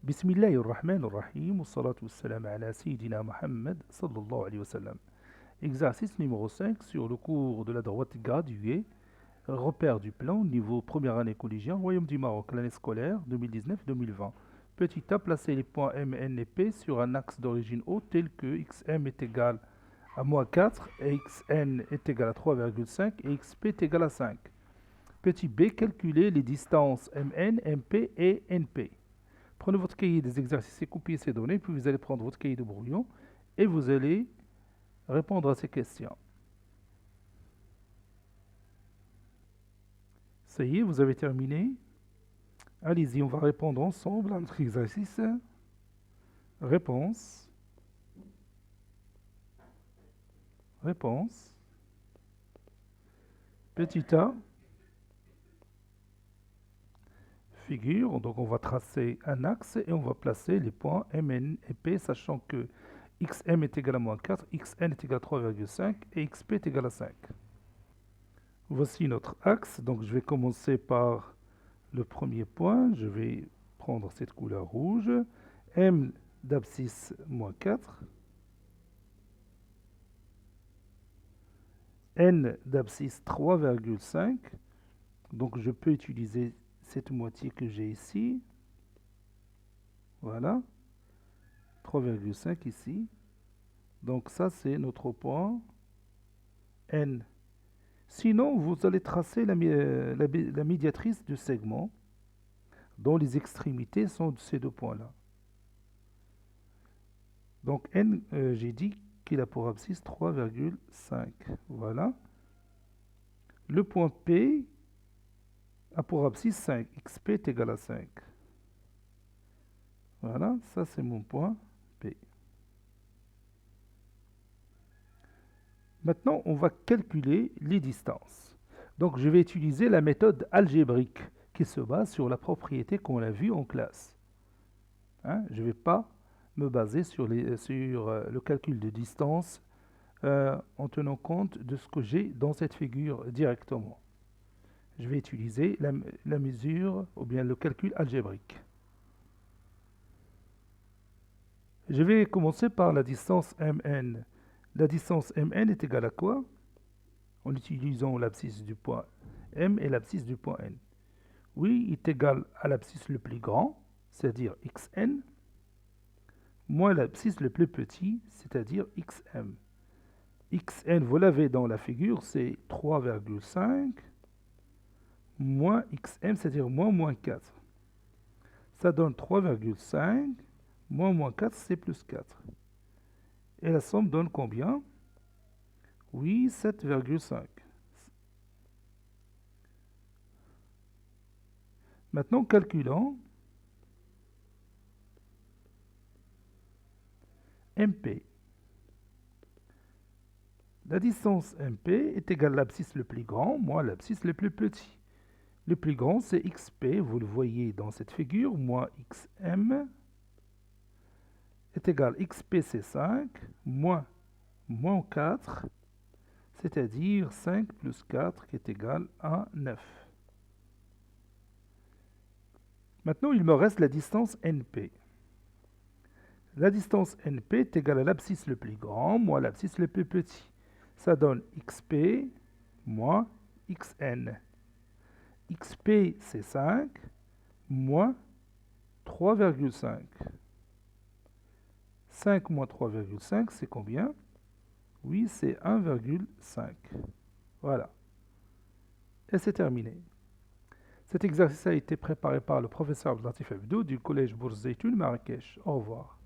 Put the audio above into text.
بسم الله الرحمن الرحيم والصلاة والسلام على سيدنا Mohammed sallallahu alayhi wa sallam. Exercice numéro 5 sur le cours de la droite graduée, repère du plan, niveau première année collégienne, Royaume du Maroc, l'année scolaire 2019-2020. Petit A, placer les points M, N et P sur un axe d'origine O tel que XM est égal à moins 4 et XN est égal à 3,5 et XP est égal à 5. Petit B, calculer les distances MN, MP et NP. Prenez votre cahier des exercices et copiez ces données, puis vous allez prendre votre cahier de brouillon et vous allez répondre à ces questions. Ça y est, vous avez terminé. Allez-y, on va répondre ensemble à notre exercice. Réponse. Réponse. Petit A. Figure, donc on va tracer un axe et on va placer les points MN et P, sachant que XM est égal à moins 4, XN est égal à 3,5 et XP est égal à 5. Voici notre axe, donc je vais commencer par le premier point, je vais prendre cette couleur rouge, M d'abscisse moins 4, N d'abscisse 3,5, donc je peux utiliser cette moitié que j'ai ici, voilà, 3,5 ici, donc ça c'est notre point N. Sinon, vous allez tracer la médiatrice du segment dont les extrémités sont de ces deux points-là. Donc N, j'ai dit qu'il a pour abscisse 3,5. Voilà. Le point P a pour abscisse 5. XP est égal à 5. Voilà, ça c'est mon point P. Maintenant, on va calculer les distances. Donc, je vais utiliser la méthode algébrique qui se base sur la propriété qu'on a vue en classe. Hein, je ne vais pas me baser sur le calcul de distance en tenant compte de ce que j'ai dans cette figure directement. Je vais utiliser la mesure ou bien le calcul algébrique. Je vais commencer par la distance MN. La distance MN est égale à quoi? En utilisant l'abscisse du point M et l'abscisse du point N. Oui, il est égal à l'abscisse le plus grand, c'est-à-dire XN, moins l'abscisse le plus petit, c'est-à-dire XM. XN, vous l'avez dans la figure, c'est 3,5 moins XM, c'est-à-dire moins 4. Ça donne 3,5 moins 4, c'est plus 4. Et la somme donne combien? Oui, 7,5. Maintenant, calculons MP. La distance MP est égale à l'abscisse le plus grand moins l'abscisse le plus petit. Le plus grand, c'est XP, vous le voyez dans cette figure, moins XM est égal à XP, c'est 5, moins 4, c'est-à-dire 5 plus 4 qui est égal à 9. Maintenant, il me reste la distance NP. La distance NP est égale à l'abscisse le plus grand moins l'abscisse le plus petit. Ça donne XP moins XN. XP, c'est 5 moins 3,5. 5 moins 3,5, c'est combien? Oui, c'est 1,5. Voilà. Et c'est terminé. Cet exercice a été préparé par le professeur Abdelatif Abdou du collège Bourz Zeytoun Marrakech. Au revoir.